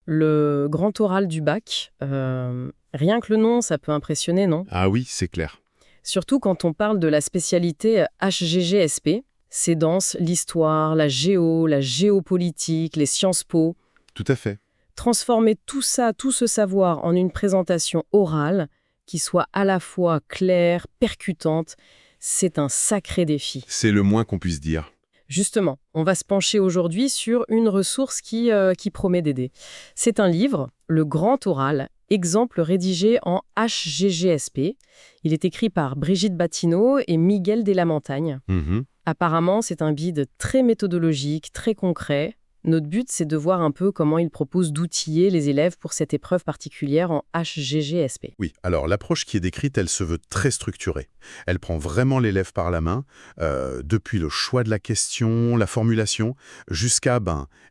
Le grand oral du bac, rien que le nom, ça peut impressionner, non? Ah oui, c'est clair. Surtout quand on parle de la spécialité HGGSP. C'est dense, l'histoire, la géo, la géopolitique, les sciences po. Tout à fait. Transformer tout ça, tout ce savoir en une présentation orale qui soit à la fois claire, percutante, c'est un sacré défi. C'est le moins qu'on puisse dire. Justement, on va se pencher aujourd'hui sur une ressource qui promet d'aider. C'est un livre, Le Grand Oral, exemple rédigé en HGGSP. Il est écrit par Brigitte Batineau et Miguel Delamontagne. Apparemment, c'est un guide très méthodologique, très concret. Notre but, c'est de voir un peu comment il propose d'outiller les élèves pour cette épreuve particulière en HGGSP. Oui, alors l'approche qui est décrite, elle se veut très structurée. Elle prend vraiment l'élève par la main, depuis le choix de la question, la formulation, jusqu'à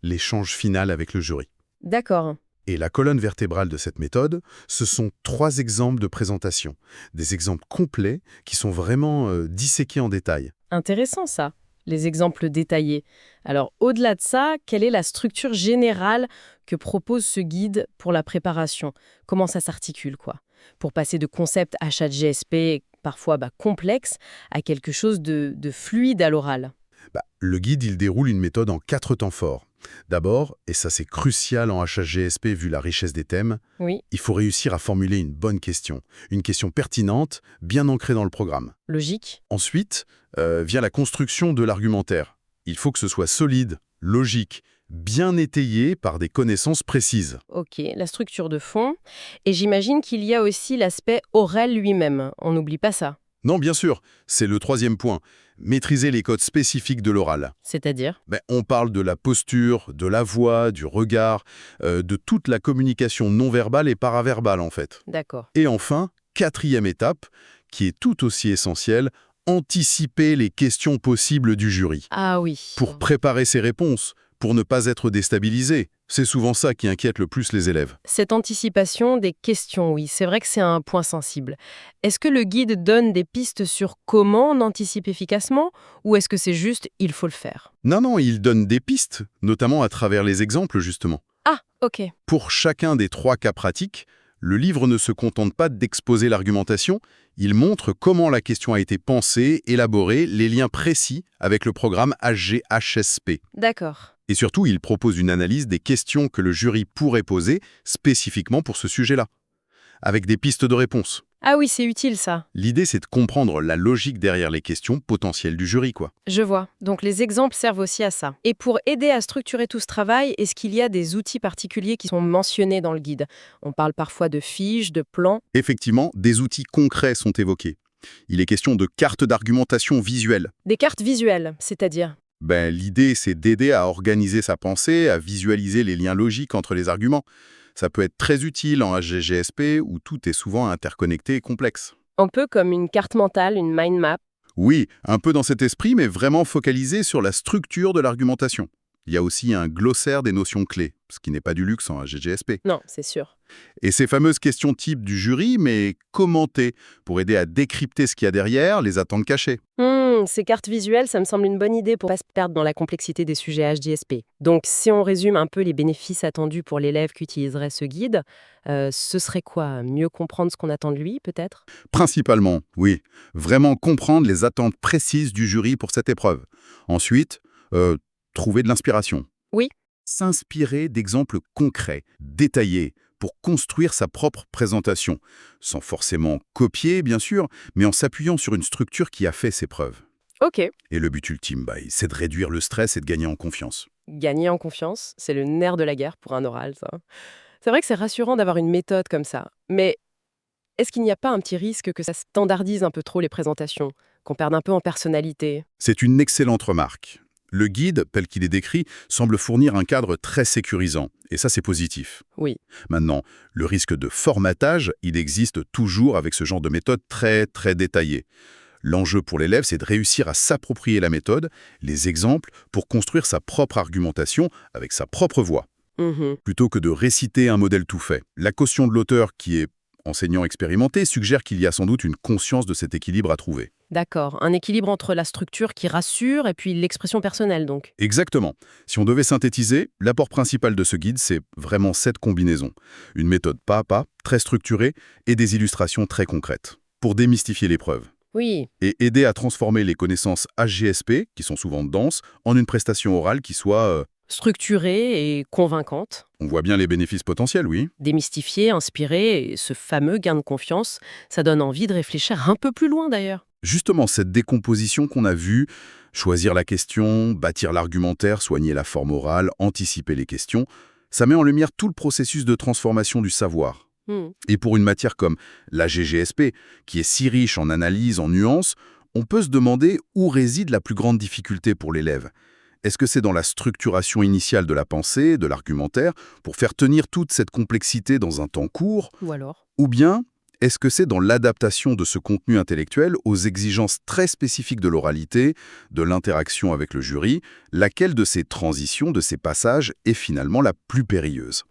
l'échange final avec le jury. D'accord. Et la colonne vertébrale de cette méthode, ce sont 3 exemples de présentation. Des exemples complets qui sont vraiment disséqués en détail. Intéressant ça, les exemples détaillés. Alors, au-delà de ça, quelle est la structure générale que propose ce guide pour la préparation? Comment ça s'articule, quoi? Pour passer de concepts HGSP parfois complexes à quelque chose de fluide à l'oral. Le guide, il déroule une méthode en 4 temps forts. D'abord, et ça c'est crucial en HGSP vu la richesse des thèmes, Oui, il faut réussir à formuler une question pertinente, bien ancrée dans le programme. logique. Ensuite, vient la construction de l'argumentaire. Il faut que ce soit solide, logique, bien étayé par des connaissances précises. Ok, la structure de fond. Et j'imagine qu'il y a aussi l'aspect oral lui-même. On n'oublie pas ça. Non, bien sûr, c'est le 3e point. Maîtriser les codes spécifiques de l'oral. C'est-à-dire? On parle de la posture, de la voix, du regard, de toute la communication non verbale et paraverbale en fait. D'accord. Et enfin, 4e étape, qui est tout aussi essentielle, anticiper les questions possibles du jury. Ah oui. Pour préparer ses réponses, pour ne pas être déstabilisé. C'est souvent ça qui inquiète le plus les élèves. Cette anticipation des questions, oui, c'est vrai que c'est un point sensible. Est-ce que le guide donne des pistes sur comment on anticipe efficacement ou est-ce que c'est juste « il faut le faire » ? Non, il donne des pistes, notamment à travers les exemples justement. Ah, ok. Pour chacun des 3 cas pratiques, le livre ne se contente pas d'exposer l'argumentation, il montre comment la question a été pensée, élaborée, les liens précis avec le programme HGHSP. D'accord. Et surtout, il propose une analyse des questions que le jury pourrait poser spécifiquement pour ce sujet-là, avec des pistes de réponse. Ah oui, c'est utile ça. L'idée, c'est de comprendre la logique derrière les questions potentielles du jury, quoi. Je vois. Donc les exemples servent aussi à ça. Et pour aider à structurer tout ce travail, est-ce qu'il y a des outils particuliers qui sont mentionnés dans le guide? On parle parfois de fiches, de plans. Effectivement, des outils concrets sont évoqués. Il est question de cartes d'argumentation visuelles. Des cartes visuelles, c'est-à-dire? L'idée, c'est d'aider à organiser sa pensée, à visualiser les liens logiques entre les arguments. Ça peut être très utile en HGGSP où tout est souvent interconnecté et complexe. Un peu comme une carte mentale, une mind map. Oui, un peu dans cet esprit, mais vraiment focalisé sur la structure de l'argumentation. Il y a aussi un glossaire des notions clés, ce qui n'est pas du luxe en HGGSP. Non, c'est sûr. Et ces fameuses questions types du jury, mais commentées, pour aider à décrypter ce qu'il y a derrière, les attentes cachées. Ces cartes visuelles, ça me semble une bonne idée pour pas se perdre dans la complexité des sujets HDSP. Donc, si on résume un peu les bénéfices attendus pour l'élève qui utiliserait ce guide, ce serait quoi? Mieux comprendre ce qu'on attend de lui, peut-être? Principalement, oui. Vraiment comprendre les attentes précises du jury pour cette épreuve. Ensuite, trouver de l'inspiration. Oui. S'inspirer d'exemples concrets, détaillés, pour construire sa propre présentation, sans forcément copier, bien sûr, mais en s'appuyant sur une structure qui a fait ses preuves. Ok. Et le but ultime, c'est de réduire le stress et de gagner en confiance. Gagner en confiance, c'est le nerf de la guerre pour un oral, ça. C'est vrai que c'est rassurant d'avoir une méthode comme ça. Mais est-ce qu'il n'y a pas un petit risque que ça standardise un peu trop les présentations, qu'on perde un peu en personnalité? C'est une excellente remarque. Le guide, tel qu'il est décrit, semble fournir un cadre très sécurisant, et ça c'est positif. Oui. Maintenant, le risque de formatage, il existe toujours avec ce genre de méthode très détaillée. L'enjeu pour l'élève, c'est de réussir à s'approprier la méthode, les exemples, pour construire sa propre argumentation avec sa propre voix, plutôt que de réciter un modèle tout fait. La caution de l'auteur, qui est enseignant expérimenté, suggère qu'il y a sans doute une conscience de cet équilibre à trouver. D'accord, un équilibre entre la structure qui rassure et puis l'expression personnelle donc. Exactement. Si on devait synthétiser, l'apport principal de ce guide, c'est vraiment cette combinaison. Une méthode pas à pas, très structurée, et des illustrations très concrètes, pour démystifier l'épreuve. Oui, Et aider à transformer les connaissances HGSP, qui sont souvent denses, en une prestation orale qui soit... structurée et convaincante, on voit bien les bénéfices potentiels, oui. démystifiée, inspirée, et ce fameux gain de confiance, ça donne envie de réfléchir un peu plus loin d'ailleurs. Justement, cette décomposition qu'on a vue, choisir la question, bâtir l'argumentaire, soigner la forme orale, anticiper les questions, ça met en lumière tout le processus de transformation du savoir. Hmm. Et pour une matière comme la GGSP, qui est si riche en analyse, en nuances, on peut se demander où réside la plus grande difficulté pour l'élève. Est-ce que c'est dans la structuration initiale de la pensée, de l'argumentaire, pour faire tenir toute cette complexité dans un temps court, Ou alors? ou bien est-ce que c'est dans l'adaptation de ce contenu intellectuel aux exigences très spécifiques de l'oralité, de l'interaction avec le jury, laquelle de ces transitions, de ces passages est finalement la plus périlleuse?